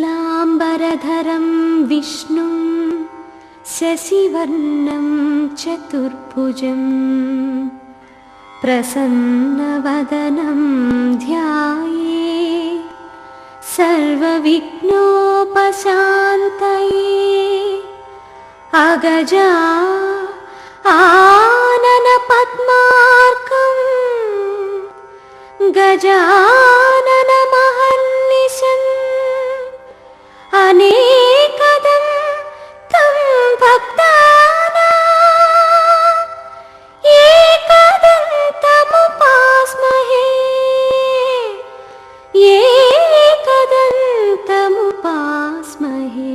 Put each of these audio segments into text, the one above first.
శుక్లాంబరధరం విష్ణుం శశివర్ణం చతుర్భుజం ప్రసన్నవదనం ధ్యాయేత్ సర్వవిఘ్నోపశాంతయే అగజా ఆనన పద్మార్కం గజానన మహర్నిశం అనేకదం తం భక్తానాం ఏకదంతముపాస్మహే ఏకదంతముపాస్మహే.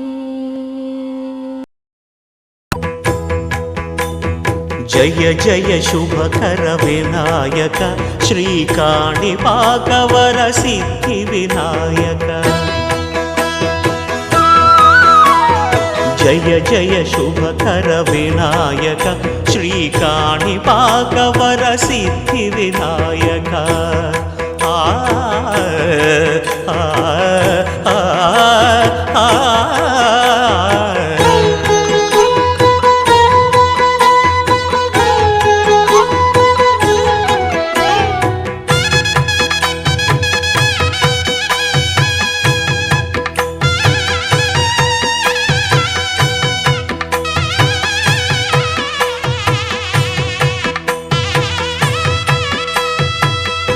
జయ జయ శుభకర వినాయక శ్రీకాణిపాకవర సిద్ధి వినాయక. జయ జయ శుభకర వినాయక శ్రీకాణిపాకవర సిద్ధి వినాయక. ఆ ఆ ఆ ఆ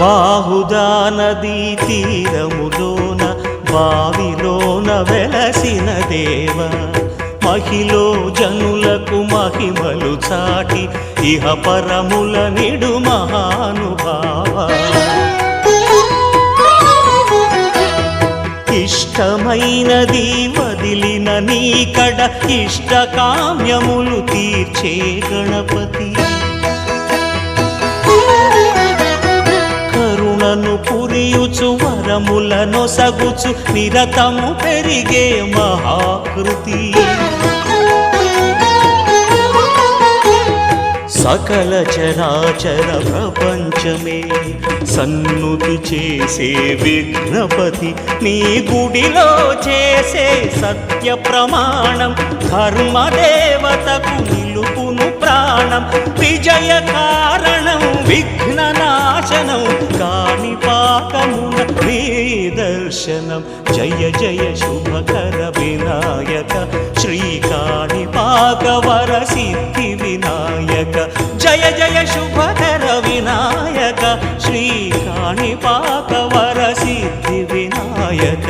బాహుదా నదీ తీరములోన బావిలోన వెలసిన దేవ మహిలో జనులకు మహిమలు చాటి ఇహ పరముల నిడు మహానుభావ. ఇష్టమైనది వదిలిన నీకడ ఇష్టకామ్యములు తీర్చే గణపతి. కరుణను పురియుచు వరములను సగుచు నిరతము పెరిగే మహాకృతి. సకల చరాచర ప్రపంచమే సన్నుతి చేసే విఘ్నపతి. నీ గుడిలో చేసే సత్య ప్రమాణం ధర్మదేవతకు నిలుపును ప్రాణం. విజయ కారణం విఘ్ననాశనం కాణిపాకమున నీ దర్శనం. జయ జయ శుభకర వినాయక శ్రీకాణిపాకవర సిద్ధి వినాయక. జయ జయ శుభకర వినాయక శ్రీకాణిపాకవర సిద్ధి వినాయక.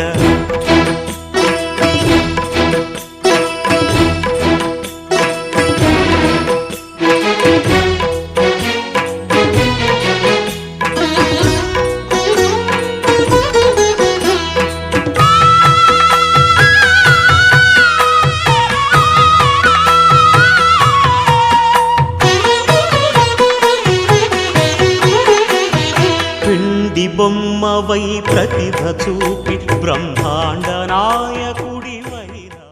బొమ్మవై ప్రతిభ చూపి బ్రహ్మాండ నాయకుడి వైరా.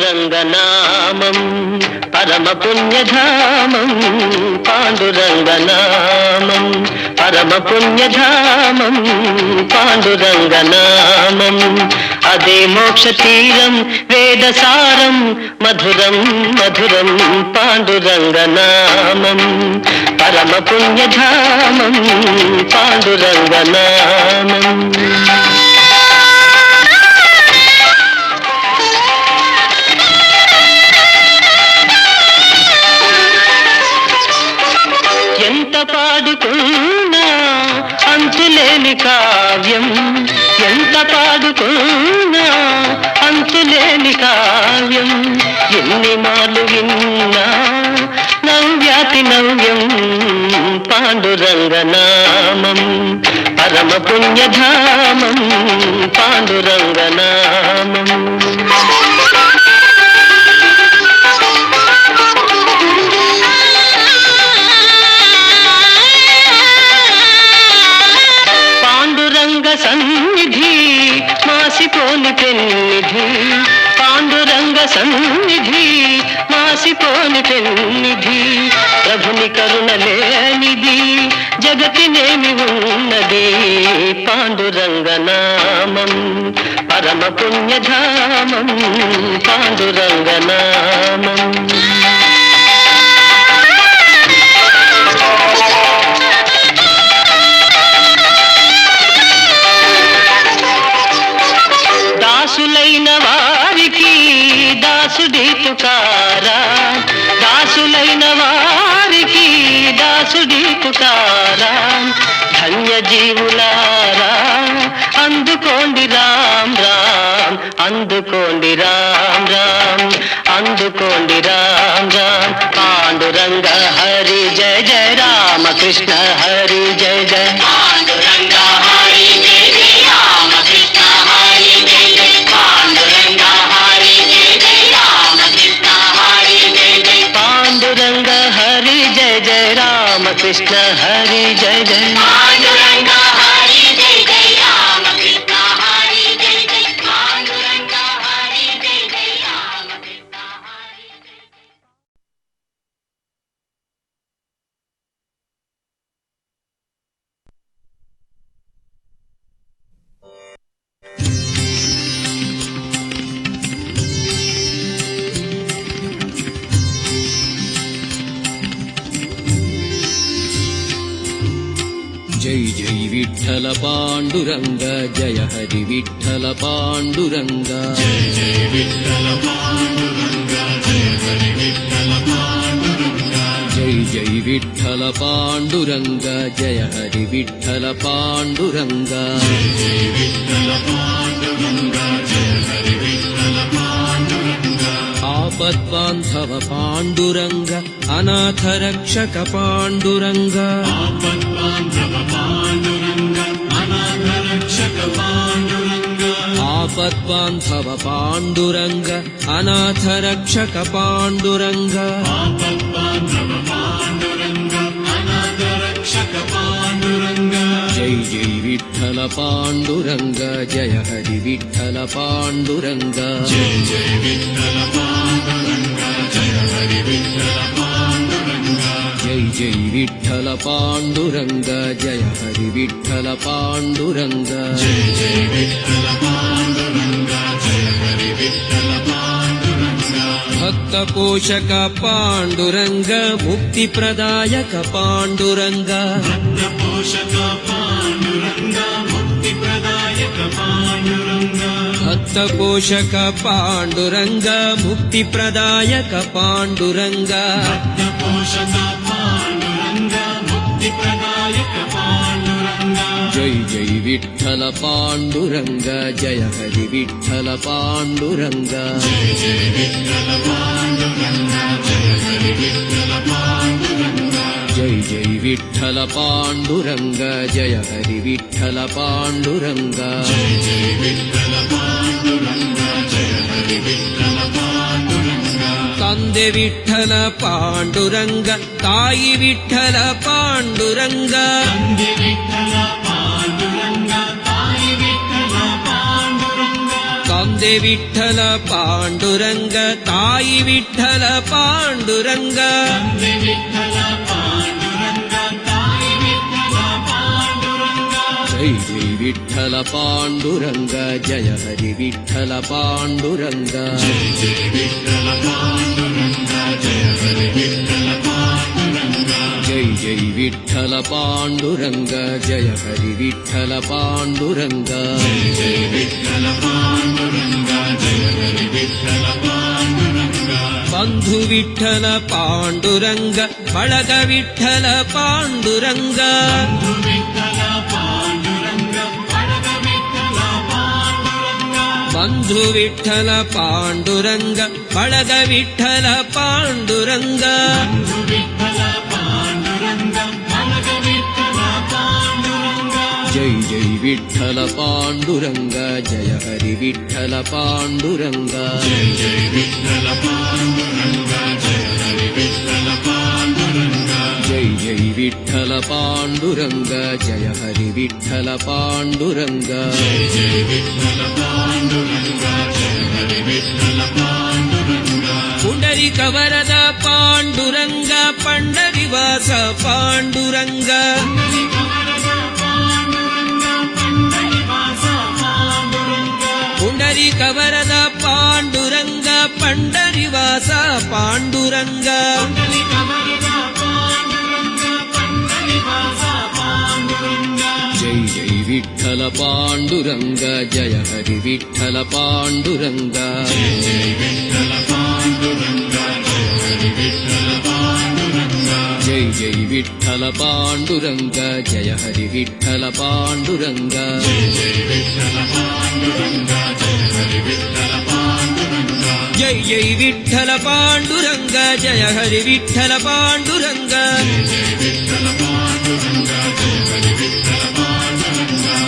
పాండురంగనామం పరమ పుణ్యధామం. పాండురంగనామం పరమ పుణ్యధామం. పాండురంగనామం అదే మోక్ష తీరం వేదసారం మధురం మధురం. పాండురంగనామం పరమ పుణ్యధామం. పాండురంగనామం ఎంత పాడుకున్నా అంతులేని కావ్యం. ఎంత పాడుకున్నా అంతులేని కావ్యం. ఎన్ని మాలు విన్నా నా నవ్యాతి నవ్యం పాండురంగనామం పరమ పుణ్యధామం పాండురంగనామం. పాండురంగ సన్నిధి మాసిపోని పెన్నిధి, పాండురంగ సన్నిధి మాసిపోని పెన్నిధి, ప్రభుని కరుణ లేనిది జగతినేమి ఉన్నది, పాండురంగనామం పరమ పుణ్యధామం పాండురంగనామం. దాసులైన వారికి దాసుడి పుకారా, దాసులైన వారికి దాసుడి పుకారా, ధన్య జీవులారా అందుకోండి రామ్ రామ్, అందుకోండి రామ్ రామ్, అందుకోండి రామ్ రామ్. పాండురంగ హరి జయ జయ రామకృష్ణ హరి జయ జయ, పాండురంగ హరి జయ జయ రామకృష్ణ హరి జయ జయ, పాండురంగ హరి జయ జయ రామకృష్ణ హరి జయ జయ, పాండురంగ హరి జయ జయ రామకృష్ణ హరి జయ జయ, పాండురంగ హరి జయ జయ రామకృష్ణ హరి జయ జయ, పాండురంగ హరి జయ జయ రామకృష్ణ హరి జయ జయ. जय जय विठ्ठल पांडुरंग, जय हरि विठ्ठल पांडुरंग, जय जय विठ्ठल पांडुरंग, जय हरि विठ्ठल पांडुरंग, जय जय विठ्ठल पांडुरंग, जय हरि विठ्ठल पांडुरंग, जय जय विठ्ठल पांडुरंग, जय हरि विठ्ठल पांडुरंग. आपद्बान्धव पांडुरंग, अनाथ रक्षक पांडुरंग, आपद्बान्धव पांडुरंग, अनाथ रक्षक पांडुरंग, आपद्बान्धव पांडुरंग, अनाथ रक्षक पांडुरंग, आपद्बान्धव पांडुरंग, अनाथ रक्षक पांडुरंग. जय जय विठ्ठल पांडुरंग, जय हरि विठ्ठल पांडुरंग, जय जय विठ्ठल पांडुरंग, जय हरि विठ्ठल पांडुरंग, जय जय विठ्ठल पांडुरंग, जय हरि विठ्ठल पांडुरंग, जय जय विठ्ठल पांडुरंग, जय हरि विठ्ठल पांडुरंग. भक्त पोषक पांडुरंग, मुक्ति प्रदायक पांडुरंग, भक्त पोषक पांडुरंग, मुक्ति प्रदायक पांडुरंग, भक्त पोषक पांडुरंग, मुक्ति प्रदायक पांडुरंग, भक्त पोषक पांडुरंग, मुक्ति प्रदायक पांडुरंग. जय जय विठ्ठल पांडुरंग, जय हरि विठ्ठल पांडुरंग, जय जय विठ्ठल पांडुरंग, जय हरि विठ्ठल पांडुरंग, जय जय विठ्ठल पांडुरंग, जय हरि विठ्ठल पांडुरंग, जय जय विठ्ठल पांडुरंग, जय हरि विठ्ठल पांडुरंग. ತಂದೆ ವಿಠ್ಠಲ ಪಾಂಡುರಂಗ, ತಾಯಿ ವಿಠ್ಠಲ ಪಾಂಡುರಂಗ, ತಂದೆ ವಿಠ್ಠಲ ಪಾಂಡುರಂಗ, ತಾಯಿ ವಿಠ್ಠಲ ಪಾಂಡುರಂಗ, ತಂದೆ ವಿಠ್ಠಲ ಪಾಂಡುರಂಗ, ತಾಯಿ ವಿಠ್ಠಲ ಪಾಂಡುರಂಗ, ತಂದೆ ವಿಠ್ಠಲ ಪಾಂಡುರಂಗ, ತಾಯಿ ವಿಠ್ಠಲ ಪಾಂಡುರಂಗ. ಜೈ ಜೈ ವಿಠ್ಠಲ ಪಾಂಡುರಂಗ, ಜಯ ಹರಿ ವಿಠ್ಠಲ ಪಾಂಡುರಂಗ, ಜೈ ಜೈ ವಿಠ್ಠಲ ಪಾಂಡುರಂಗ, ಜಯ ಹರಿ ವಿಠ್ಠಲ ಪಾಂಡುರಂಗ, ಜೈ ಜೈ ವಿಠ್ಠಲ ಪಾಂಡುರಂಗ, ಜಯ ಹರಿ ವಿಠ್ಠಲ ಪಾಂಡುರಂಗ, ಜೈ ಜೈ ವಿಠ್ಠಲ ಪಾಂಡುರಂಗ, ಜಯ ಹರಿ ವಿಠ್ಠಲ ಪಾಂಡುರಂಗ. ಬಂಧು ವಿಠ್ಠಲ ಪಾಂಡುರಂಗ, ಬಳಗ ವಿಠ್ಠಲ ಪಾಂಡುರಂಗ, ಬಂಧು ವಿಠ್ಠಲ ಪಾಂಡುರಂಗ, ಬಳಗ ವಿಠ್ಠಲ ಪಾಂಡುರಂಗ, ಬಂಧು ಬಂಧು ವಿಠಲ ಪಾಂಡುರಂಗ ಬಳಗ ವಿಠಲ ಪಾಂಡುರಂಗ ಜೈ ಜೈ ವಿಠಲ ಪಾಂಡುರಂಗ ಜಯ ಹರಿ ವಿಠಲ ಪಾಂಡುರಂಗ ಜೈ ಜೈ ವಿಠಲ ಪಾಂಡುರಂಗ ಜಯ ಹರಿ ವಿಠಲ ಪಾಂಡುರಂಗ ಜೈ ಜೈ ವಿಠಲ ಪಾಂಡುರಂಗ ಜಯ ಹರಿ ವಿಠಲ ಪಾಂಡುರಂಗ ಜೈ ಜೈ ವಿಠಲ ಪಾಂಡುರಂಗ ಜಯ ಹರಿ ವಿಠಲ ಪಾಂಡುರಂಗ ಪುಂಡರಿಕ ವರದ ಪಾಂಡುರಂಗ ಪಂಡರಿವಾಸ ಪಾಂಡುರಂಗ ಪುಂಡರಿಕ ವರದ ಪಾಂಡುರಂಗ ಪಂಡರಿವಾಸ ಪಾಂಡುರಂಗ ಜೈ ಜೈ ವಿಠಲ ಪಾಂಡುರಂಗ ಜಯ ಹರಿ ವಿಠಲ ಪಾಂಡುರಂಗ ಜೈ ಜೈ ವಿಠಲ ಪಾಂಡುರಂಗ ಜಯ ಹರಿ ವಿಠಲ ಪಾಂಡುರಂಗ ಜೈ ಜೈ ವಿಠಲ ಪಾಂಡುರಂಗ ಜಯ ಹರಿ ವಿಠಲ ಪಾಂಡುರಂಗ ಜೈ ಜೈ ವಿಠಲ ಪಾಂಡುರಂಗ ಜಯ ಹರಿ ವಿಠಲ ಪಾಂಡುರಂಗ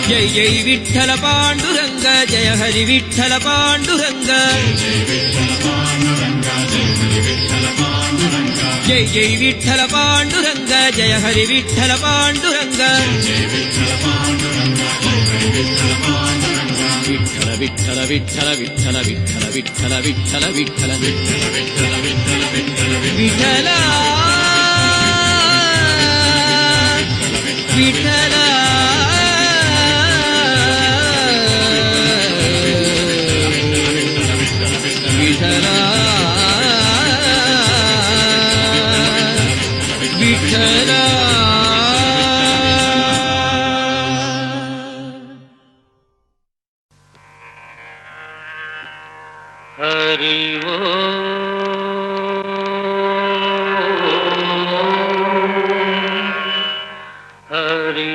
ಜೈ ಜೈ ವಿಠಲ ಪಾಂಡುರಂಗ ಜಯ ಹರಿ ವಿಠಲ ಪಾಂಡುರಂಗ ಜೈ ಜೈ ವಿಠಲ ಪಾಂಡುರಂಗ ಜಯ ಹರಿ ವಿಠಲ ಪಾಂಡುರಂಗ ಜೈ ಜೈ ವಿಠಲ ಪಾಂಡುರಂಗ ಜಯ ಹರಿ ವಿಠಲ ಪಾಂಡುರಂಗ ವಿಠಲ ವಿಠಲ ವಿಠಲ ವಿಠಲ ವಿಠಲ ವಿಠಲ ವಿಠಲ ವಿಠಲ ವಿಠಲ ವಿಠಲ ವಿಠಲ ವಿಠಲ ವಿಠಲ ಹರಿ ಹರಿ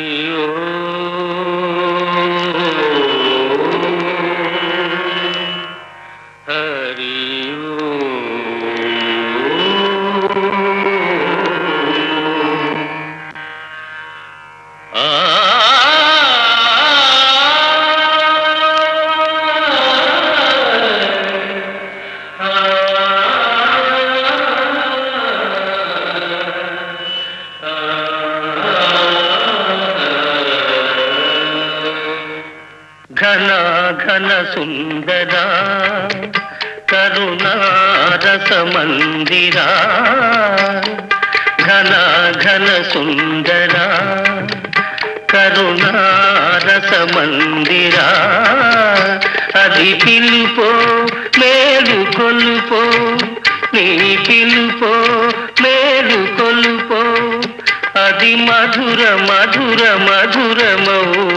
ಹರಿ ಘನ ಘನ ಸುಂದರ ಕರುಣಾರಸ ಮಂದಿರ ಘನ ಘನ ಸುಂದರ కరుణారస మందిర అది పిలుపో మేలు కొలుపో నీ పిలుపో మేలు కొలుపో అది మధుర మధుర మధురమోంకారమో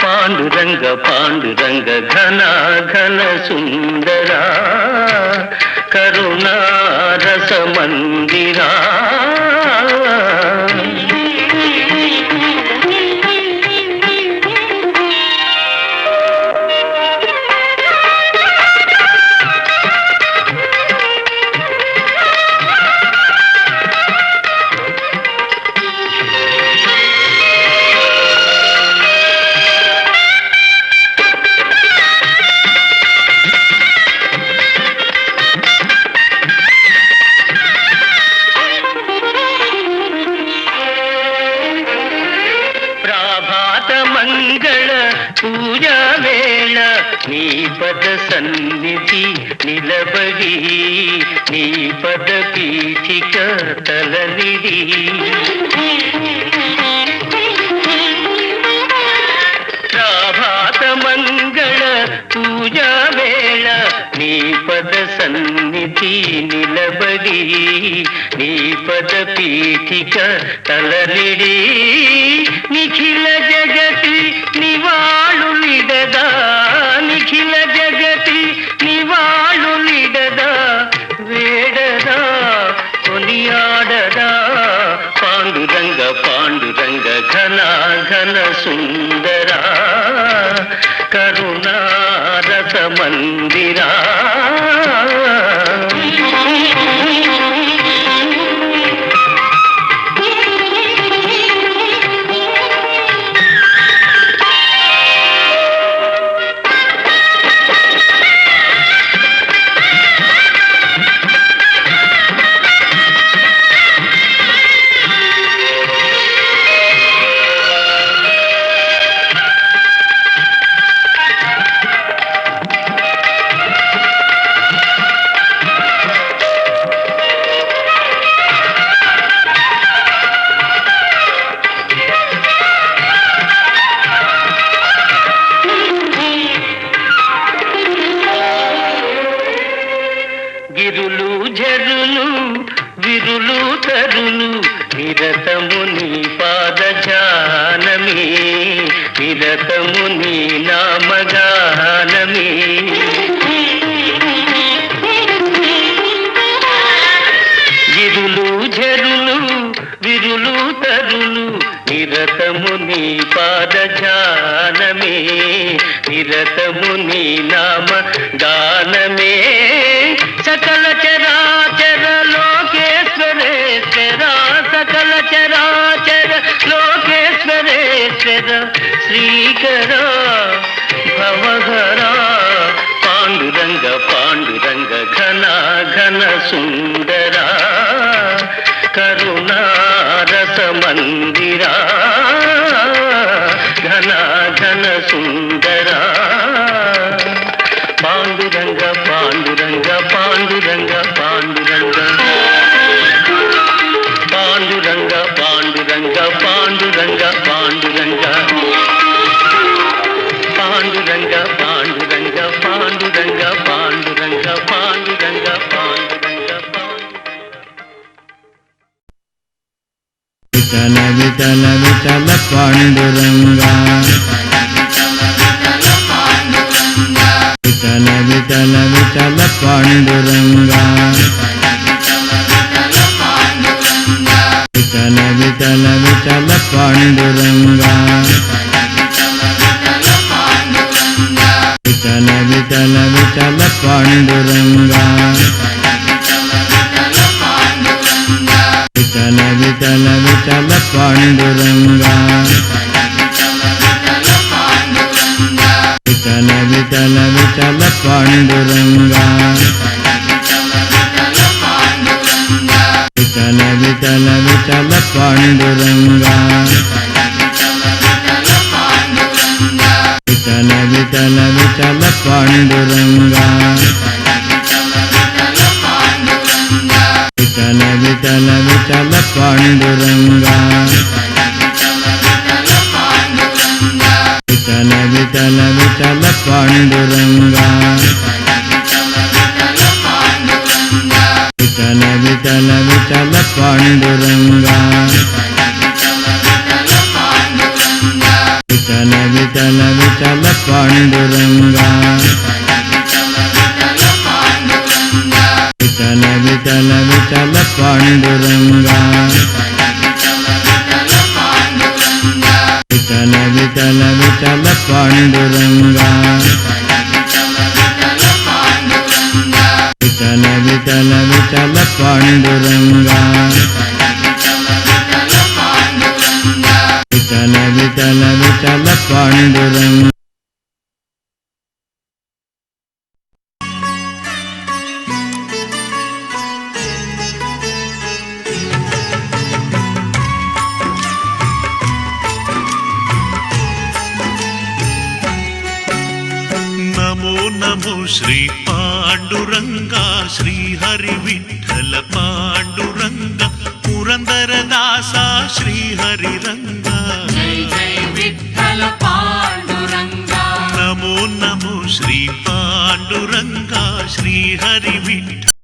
పాండురంగ పాండురంగ ఘన ఘన సుందర కరుణారస మందిరా పూజా వేళ నీ పద సన్నిధి నిలబడి నీ పద పీఠిక తలనిడి ప్రభాత మంగళ పూజా వేళ నీ పద సన్నిధి నిలబడి నీ పద పీఠిక తలనిడి నిఖిల జగతి నివాళులిడదా నిఖిల జగతి నివాళులిడదా వేడదా కొనియాడదా పాండురంగ పాండురంగ ఘన ఘన సుందరా కరుణారస మందిరా గిరులు జరులు విరులు తరులు నిరతము నీ పాదజానమే నిరతము నీ నామగానమే గిరులు జరులు విరులు తరులు నిరతము నీ పాదజానమే నిరతము నీ నామ గానమే సకల చరాచర లోకేశ్వరేశ్వర సకల చరాచర లోకేశ్వరేశ్వర శ్రీకర భవహర పాండురంగ పాండురంగ ఘన ఘన సుందరా కరుణారస మందిరా ఘన ఘన సుందరా పాండురంగ పాండురంగ పాండురంగ పాండురంగ పాండురంగ పాండురంగ పాండురంగ పాండురంగ పాండురంగ పాండురంగ పాండురంగ పాండురంగ పాండురంగ పాండురంగ విఠల విఠల విఠల పాండురంగా విఠల విఠల విఠల పాండురంగా విఠల విఠల విఠల పాండురంగా విఠల విఠల విఠల పాండురంగా విఠల విఠల విఠల పాండురంగా విఠల విఠల విఠల పాండురంగా విఠల విఠల విఠల పాండురంగా విఠల విఠల విఠల పాండురంగా విఠల విఠల విఠల పాండురంగా విఠల విఠల విఠల పాండురంగా విఠల విఠల విఠల పాండురంగా విఠల విఠల విఠల పాండురంగా విఠల విఠల విఠల పాండురంగా విఠల విఠల విఠల పాండురంగా విఠల విఠల విఠల పాండురంగా విఠల విఠల విఠల పాండురంగా నమో నమో శ్రీ పాండురంగా శ్రీ హరి విఠల పాండురంగ పురందరదాస శ్రీ హరి రంగా జై జై విఠల పాండురంగా నమో నమో శ్రీ పాండురంగా శ్రీ హరి విఠల